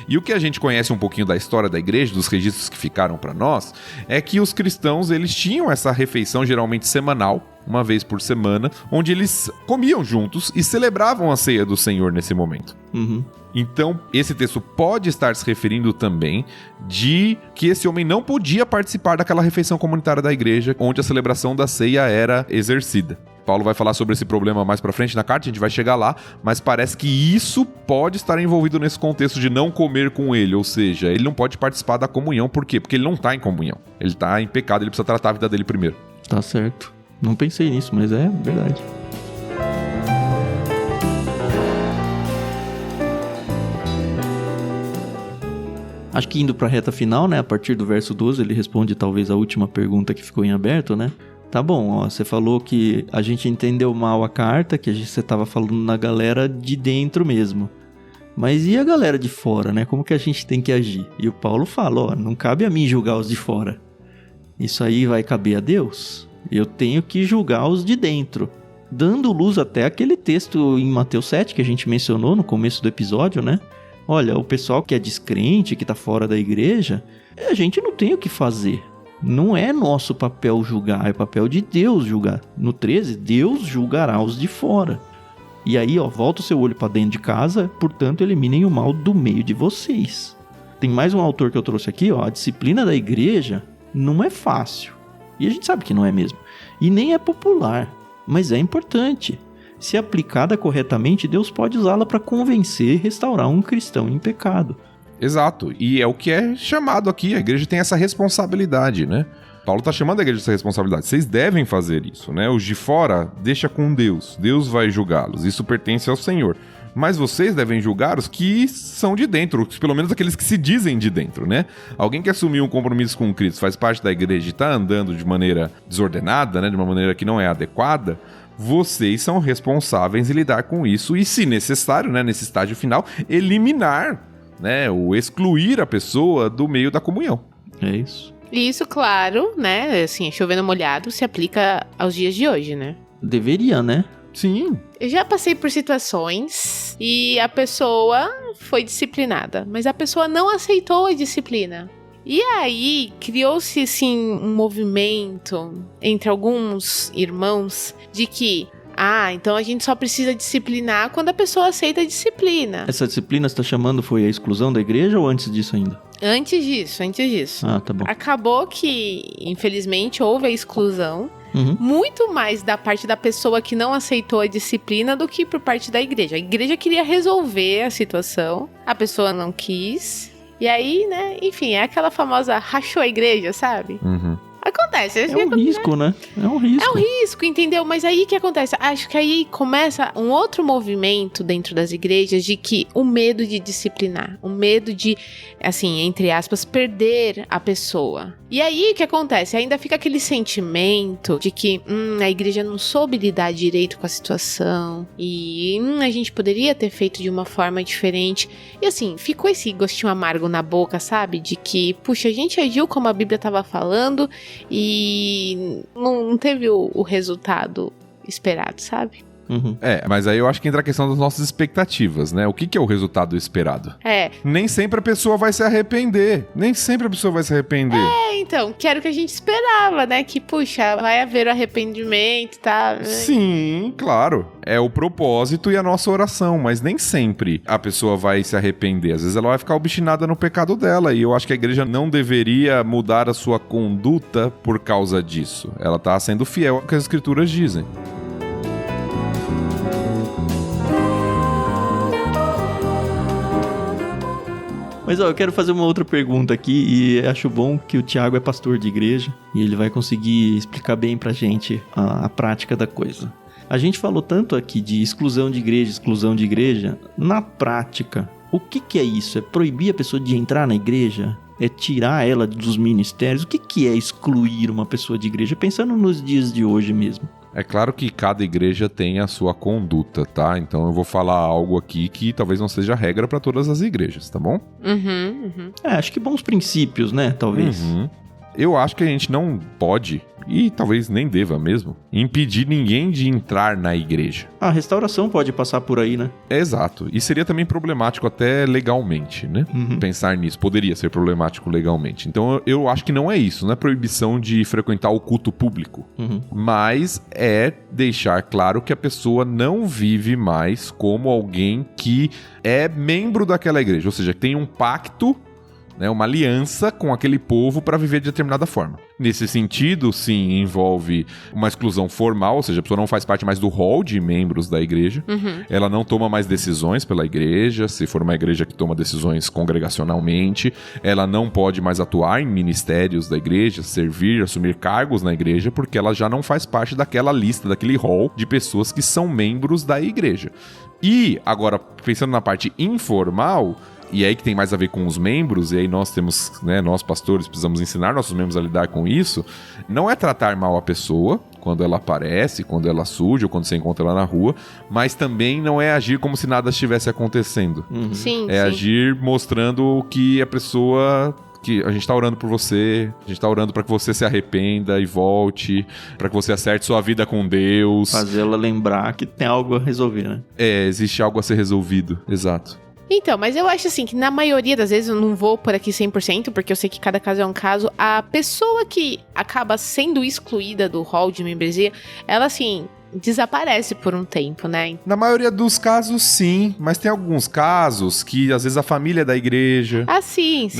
E o que a gente conhece um pouquinho da história da igreja, dos registros que ficaram para nós, é que os cristãos, eles tinham essa refeição geralmente semanal, uma vez por semana, onde eles comiam juntos e celebravam a ceia do Senhor nesse momento. Então, esse texto pode estar se referindo também de que esse homem não podia participar daquela refeição comunitária da igreja, onde a celebração da ceia era exercida. Paulo vai falar sobre esse problema mais pra frente na carta, a gente vai chegar lá, mas parece que isso pode estar envolvido nesse contexto de não comer com ele, ou seja, ele não pode participar da comunhão. Por quê? Porque ele não tá em comunhão, ele tá em pecado, ele precisa tratar a vida dele primeiro. Tá certo. Não pensei nisso, mas é verdade. Acho que indo pra reta final, né? A partir do verso 12, ele responde talvez a última pergunta que ficou em aberto, né? Tá bom, ó, você falou que a gente entendeu mal a carta, que você tava falando na galera de dentro mesmo. Mas e a galera de fora, né? Como que a gente tem que agir? E o Paulo fala, ó, não cabe a mim julgar os de fora. Isso aí vai caber a Deus. Eu tenho que julgar os de dentro. Dando luz até aquele texto em Mateus 7 que a gente mencionou no começo do episódio, né? Olha, o pessoal que é descrente, que tá fora da igreja, a gente não tem o que fazer. Não é nosso papel julgar, é papel de Deus julgar. No 13, Deus julgará os de fora. E aí, ó, volta o seu olho para dentro de casa, portanto, eliminem o mal do meio de vocês. Tem mais um autor que eu trouxe aqui, ó, a disciplina da igreja não é fácil. E a gente sabe que não é mesmo. E nem é popular, mas é importante. Se aplicada corretamente, Deus pode usá-la para convencer e restaurar um cristão em pecado. Exato, e é o que é chamado aqui, a igreja tem essa responsabilidade, né? Paulo está chamando a igreja dessa responsabilidade, vocês devem fazer isso, né? Os de fora, deixa com Deus, Deus vai julgá-los, isso pertence ao Senhor. Mas vocês devem julgar os que são de dentro, pelo menos aqueles que se dizem de dentro, né? Alguém que assumiu um compromisso com Cristo, faz parte da igreja e está andando de maneira desordenada, né? De uma maneira que não é adequada, vocês são responsáveis em lidar com isso e, se necessário, né? Nesse estágio final, eliminar né? O excluir a pessoa do meio da comunhão. É isso. E isso, claro, né, assim, chovendo molhado, se aplica aos dias de hoje, né? Deveria, né? Sim. Eu já passei por situações e a pessoa foi disciplinada, mas a pessoa não aceitou a disciplina. E aí, criou-se, assim, um movimento entre alguns irmãos de que, então a gente só precisa disciplinar quando a pessoa aceita a disciplina. Essa disciplina você tá chamando foi a exclusão da igreja ou antes disso ainda? Antes disso. Ah, tá bom. Acabou que, infelizmente, houve a exclusão. Uhum. Muito mais da parte da pessoa que não aceitou a disciplina do que por parte da igreja. A igreja queria resolver a situação, a pessoa não quis. E aí, né, enfim, é aquela famosa rachou a igreja, sabe? Uhum. Acontece. É um risco, né? É um risco. É um risco, entendeu? Mas aí o que acontece? Acho que aí começa um outro movimento dentro das igrejas de que o medo de disciplinar, o medo de, assim, entre aspas, perder a pessoa. E aí o que acontece? Ainda fica aquele sentimento de que a igreja não soube lidar direito com a situação e a gente poderia ter feito de uma forma diferente. E assim, ficou esse gostinho amargo na boca, sabe? De que, puxa, a gente agiu como a Bíblia estava falando e não teve o resultado esperado, sabe? Uhum. Mas aí eu acho que entra a questão das nossas expectativas, né? O que é o resultado esperado? Nem sempre a pessoa vai se arrepender. Então, que era o que a gente esperava, né? Que, puxa, vai haver o arrependimento, tá? Sim, claro. É o propósito e a nossa oração, mas nem sempre a pessoa vai se arrepender. Às vezes ela vai ficar obstinada no pecado dela, e eu acho que a igreja não deveria mudar a sua conduta por causa disso. Ela tá sendo fiel ao que as escrituras dizem. Mas eu quero fazer uma outra pergunta aqui e acho bom que o Thiago é pastor de igreja e ele vai conseguir explicar bem pra gente a prática da coisa. A gente falou tanto aqui de exclusão de igreja. Na prática, o que é isso? É proibir a pessoa de entrar na igreja? É tirar ela dos ministérios? O que é excluir uma pessoa de igreja? Pensando nos dias de hoje mesmo. É claro que cada igreja tem a sua conduta, tá? Então eu vou falar algo aqui que talvez não seja regra para todas as igrejas, tá bom? Uhum. Acho que bons princípios, né? Talvez. Uhum. Eu acho que a gente não pode, e talvez nem deva mesmo, impedir ninguém de entrar na igreja. A restauração pode passar por aí, né? Exato. E seria também problemático até legalmente, né? Uhum. Pensar nisso. Poderia ser problemático legalmente. Então eu acho que não é isso. Não é proibição de frequentar o culto público. Uhum. Mas é deixar claro que a pessoa não vive mais como alguém que é membro daquela igreja. Ou seja, tem um pacto, né, uma aliança com aquele povo para viver de determinada forma. Nesse sentido, sim, envolve uma exclusão formal, ou seja, a pessoa não faz parte mais do hall de membros da igreja, ela não toma mais decisões pela igreja, se for uma igreja que toma decisões congregacionalmente, ela não pode mais atuar em ministérios da igreja, servir, assumir cargos na igreja, porque ela já não faz parte daquela lista, daquele hall de pessoas que são membros da igreja. E, agora, pensando na parte informal, e aí que tem mais a ver com os membros, e aí nós temos, né, nós pastores precisamos ensinar nossos membros a lidar com isso, não é tratar mal a pessoa quando ela aparece, quando ela surge ou quando você encontra ela na rua, mas também não é agir como se nada estivesse acontecendo. Sim, É agir mostrando que a pessoa... que a gente tá orando por você, a gente tá orando pra que você se arrependa e volte, pra que você acerte sua vida com Deus. Fazer ela lembrar que tem algo a resolver, né? Existe algo a ser resolvido, exato. Então, mas eu acho assim que na maioria das vezes, eu não vou por aqui 100%, porque eu sei que cada caso é um caso, a pessoa que acaba sendo excluída do hall de membresia, ela assim... desaparece por um tempo, né? Na maioria dos casos, sim. Mas tem alguns casos que, às vezes, a família é da igreja... Sim.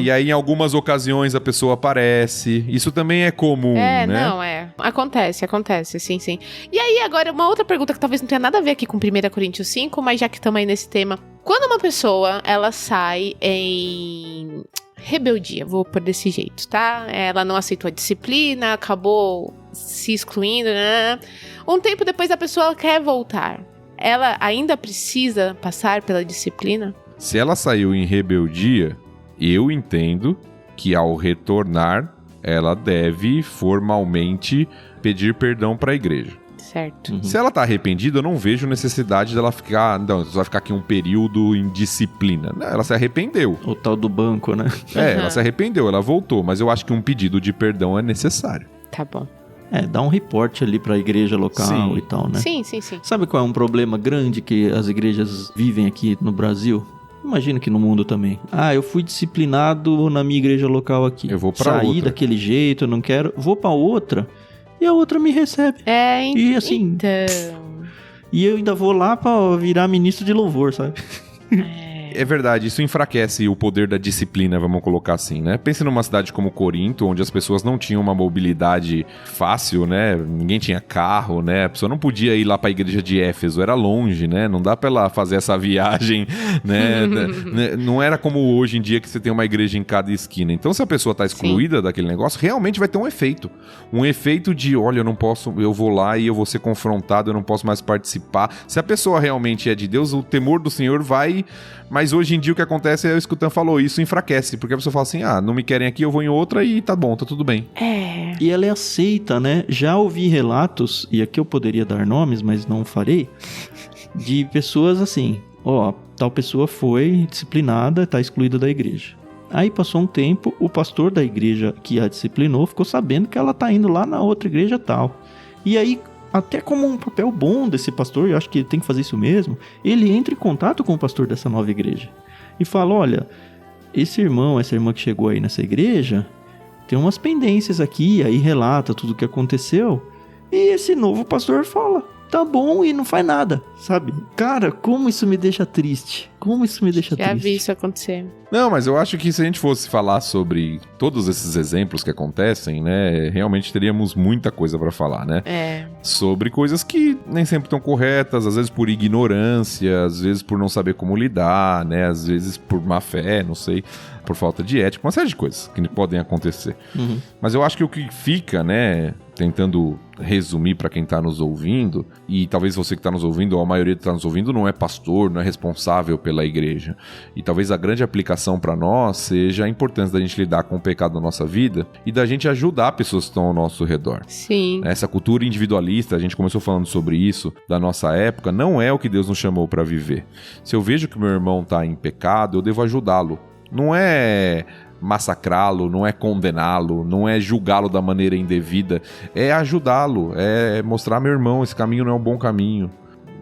E aí, em algumas ocasiões, a pessoa aparece. Isso também é comum, né? Acontece, sim. E aí, agora, uma outra pergunta que talvez não tenha nada a ver aqui com 1 Coríntios 5, mas já que estamos aí nesse tema. Quando uma pessoa, ela sai em... rebeldia, vou por desse jeito, tá? Ela não aceitou a disciplina, acabou se excluindo, né? Um tempo depois a pessoa quer voltar. Ela ainda precisa passar pela disciplina? Se ela saiu em rebeldia, eu entendo que ao retornar, ela deve formalmente pedir perdão para a igreja. Certo. Se ela tá arrependida, eu não vejo necessidade dela ficar... Não, você vai ficar aqui um período em disciplina. Não, ela se arrependeu. O tal do banco, né? Ela se arrependeu, ela voltou. Mas eu acho que um pedido de perdão é necessário. Tá bom. Dá um reporte ali pra igreja local e tal, né? Sim. Sabe qual é um problema grande que as igrejas vivem aqui no Brasil? Imagino que no mundo também. Eu fui disciplinado na minha igreja local aqui. Eu vou pra Saí outra. daquele jeito, eu não quero. Vou pra outra e a outra me recebe. E assim... Então... E eu ainda vou lá pra virar ministro de louvor, sabe? É verdade, isso enfraquece o poder da disciplina, vamos colocar assim, né? Pense numa cidade como Corinto, onde as pessoas não tinham uma mobilidade fácil, né? Ninguém tinha carro, né? A pessoa não podia ir lá pra igreja de Éfeso, era longe, né? Não dá pra ela fazer essa viagem, né? Não era como hoje em dia que você tem uma igreja em cada esquina. Então, se a pessoa tá excluída daquele negócio, realmente vai ter um efeito. Um efeito de, olha, eu não posso, eu vou lá e eu vou ser confrontado, eu não posso mais participar. Se a pessoa realmente é de Deus, o temor do Senhor vai... Mas hoje em dia o que acontece é isso que o Tan falou, isso enfraquece, porque a pessoa fala assim, não me querem aqui, eu vou em outra e tá bom, tá tudo bem. E ela é aceita, né? Já ouvi relatos, e aqui eu poderia dar nomes, mas não farei, de pessoas assim, tal pessoa foi disciplinada, tá excluída da igreja. Aí passou um tempo, o pastor da igreja que a disciplinou ficou sabendo que ela tá indo lá na outra igreja tal. E aí... até como um papel bom desse pastor, eu acho que ele tem que fazer isso mesmo, ele entra em contato com o pastor dessa nova igreja e fala, olha, essa irmã que chegou aí nessa igreja tem umas pendências aqui, aí relata tudo o que aconteceu, e esse novo pastor fala, tá bom, e não faz nada, sabe? Cara, como isso me deixa triste, Já vi isso acontecer. Não, mas eu acho que se a gente fosse falar sobre todos esses exemplos que acontecem, né, realmente teríamos muita coisa pra falar, né? Sobre coisas que nem sempre estão corretas, às vezes por ignorância, às vezes por não saber como lidar, né, às vezes por má fé, não sei, por falta de ética, uma série de coisas que podem acontecer. Mas eu acho que o que fica, né, tentando resumir pra quem tá nos ouvindo, e talvez você que tá nos ouvindo, ou a maioria que tá nos ouvindo, não é pastor, não é responsável pela igreja. E talvez a grande aplicação pra nós seja a importância da gente lidar com o pecado na nossa vida e da gente ajudar pessoas que estão ao nosso redor. Sim. Essa cultura individualista, a gente começou falando sobre isso, da nossa época, não é o que Deus nos chamou pra viver. Se eu vejo que meu irmão tá em pecado, eu devo ajudá-lo. Não é massacrá-lo, não é condená-lo, não é julgá-lo da maneira indevida, é ajudá-lo, é mostrar, meu irmão, esse caminho não é um bom caminho.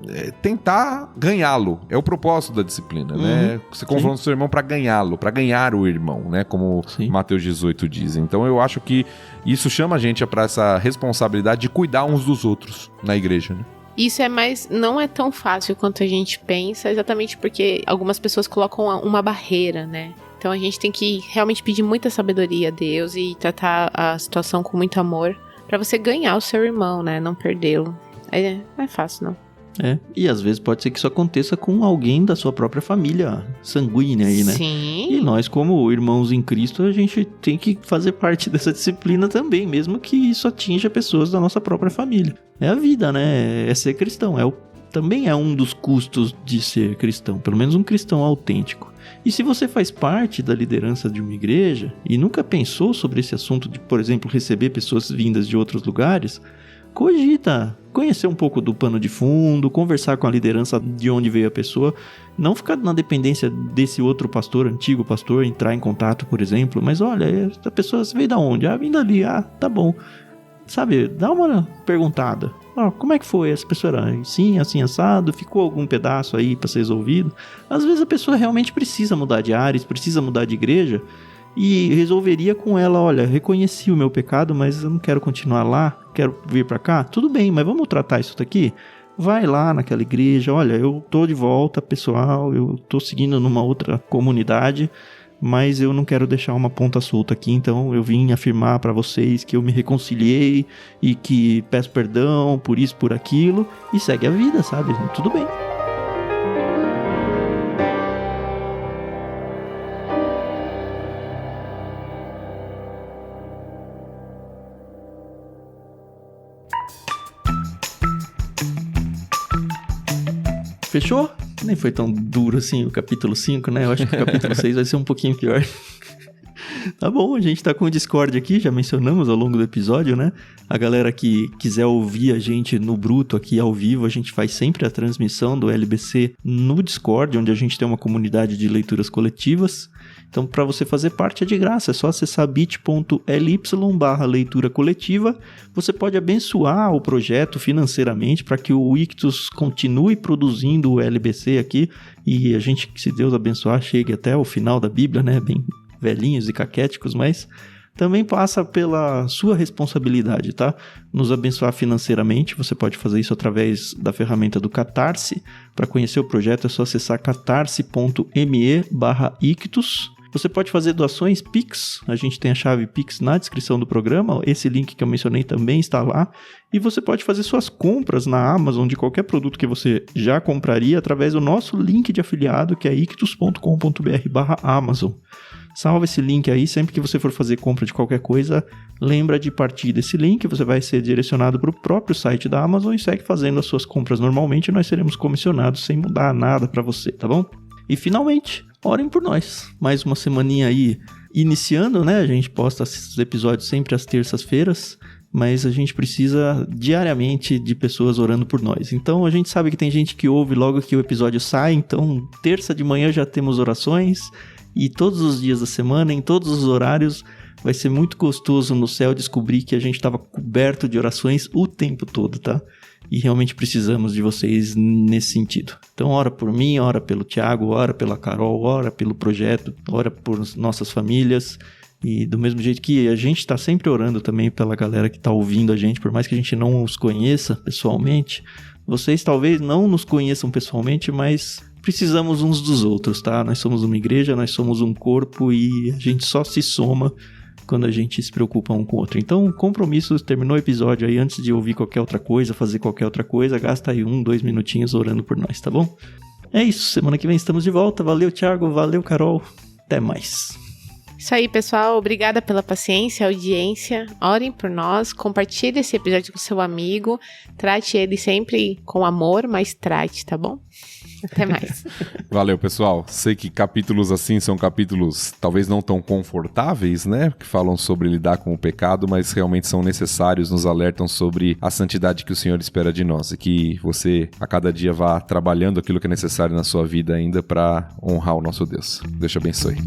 É tentar ganhá-lo, é o propósito da disciplina, né? Você confronta o seu irmão para ganhá-lo, para ganhar o irmão, né? Como Mateus 18 diz. Então eu acho que isso chama a gente para essa responsabilidade de cuidar uns dos outros na igreja, né? Isso não é tão fácil quanto a gente pensa, exatamente porque algumas pessoas colocam uma barreira, né? Então a gente tem que realmente pedir muita sabedoria a Deus e tratar a situação com muito amor pra você ganhar o seu irmão, né? Não perdê-lo. Não é fácil, não. E às vezes pode ser que isso aconteça com alguém da sua própria família sanguínea aí, né? Sim. E nós, como irmãos em Cristo, a gente tem que fazer parte dessa disciplina também, mesmo que isso atinja pessoas da nossa própria família. É a vida, né? É ser cristão. Também é um dos custos de ser cristão, pelo menos um cristão autêntico. E se você faz parte da liderança de uma igreja e nunca pensou sobre esse assunto de, por exemplo, receber pessoas vindas de outros lugares, cogita conhecer um pouco do pano de fundo, conversar com a liderança de onde veio a pessoa, não ficar na dependência desse outro pastor, antigo pastor, entrar em contato, por exemplo, mas olha, essa pessoa veio da onde? Vim dali, tá bom. Sabe, dá uma perguntada. Como é que foi? Essa pessoa era assim, assim, assado? Ficou algum pedaço aí para ser resolvido? Às vezes a pessoa realmente precisa mudar de áreas, precisa mudar de igreja, e resolveria com ela, olha, reconheci o meu pecado, mas eu não quero continuar lá, quero vir pra cá. Tudo bem, mas vamos tratar isso daqui? Vai lá naquela igreja, olha, eu tô de volta, pessoal, eu tô seguindo numa outra comunidade, mas eu não quero deixar uma ponta solta aqui, então eu vim afirmar pra vocês que eu me reconciliei e que peço perdão por isso, por aquilo, e segue a vida, sabe? Tudo bem. Fechou? Nem foi tão duro assim o capítulo 5, né? Eu acho que o capítulo 6 vai ser um pouquinho pior. Tá bom, a gente tá com o Discord aqui, já mencionamos ao longo do episódio, né? A galera que quiser ouvir a gente no bruto aqui ao vivo, a gente faz sempre a transmissão do LBC no Discord, onde a gente tem uma comunidade de leituras coletivas. Então, para você fazer parte é de graça, é só acessar bit.ly/leitura coletiva. Você pode abençoar o projeto financeiramente para que o Ictus continue produzindo o LBC aqui e a gente, se Deus abençoar, chegue até o final da Bíblia, né? Bem velhinhos e caquéticos, mas também passa pela sua responsabilidade, tá? Nos abençoar financeiramente, você pode fazer isso através da ferramenta do Catarse. Para conhecer o projeto é só acessar catarse.me/ictus. Você pode fazer doações Pix, a gente tem a chave Pix na descrição do programa, esse link que eu mencionei também está lá. E você pode fazer suas compras na Amazon de qualquer produto que você já compraria através do nosso link de afiliado, que é ictus.com.br/Amazon. Salva esse link aí, sempre que você for fazer compra de qualquer coisa, lembra de partir desse link, você vai ser direcionado para o próprio site da Amazon e segue fazendo as suas compras normalmente, nós seremos comissionados sem mudar nada para você, tá bom? E finalmente, orem por nós. Mais uma semaninha aí iniciando, né? A gente posta esses episódios sempre às terças-feiras, mas a gente precisa diariamente de pessoas orando por nós. Então a gente sabe que tem gente que ouve logo que o episódio sai, então terça de manhã já temos orações. E todos os dias da semana, em todos os horários, vai ser muito gostoso no céu descobrir que a gente estava coberto de orações o tempo todo, tá? E realmente precisamos de vocês nesse sentido. Então ora por mim, ora pelo Thiago, ora pela Carol, ora pelo projeto, ora por nossas famílias. E do mesmo jeito que a gente está sempre orando também pela galera que está ouvindo a gente, por mais que a gente não os conheça pessoalmente. Vocês talvez não nos conheçam pessoalmente, mas precisamos uns dos outros, tá? Nós somos uma igreja, nós somos um corpo e a gente só se soma quando a gente se preocupa um com o outro. Então, compromissos, terminou o episódio aí, antes de ouvir qualquer outra coisa, fazer qualquer outra coisa, gasta aí 2 minutinhos orando por nós, tá bom? É isso, semana que vem estamos de volta. Valeu, Thiago, valeu, Carol, até mais. Isso aí, pessoal. Obrigada pela paciência, audiência. Orem por nós, compartilhe esse episódio com seu amigo, trate ele sempre com amor, mas trate, tá bom? Até mais. Valeu, pessoal. Sei que capítulos assim são capítulos talvez não tão confortáveis, né? Que falam sobre lidar com o pecado, mas realmente são necessários, nos alertam sobre a santidade que o Senhor espera de nós e que você a cada dia vá trabalhando aquilo que é necessário na sua vida ainda para honrar o nosso Deus. Deus te abençoe.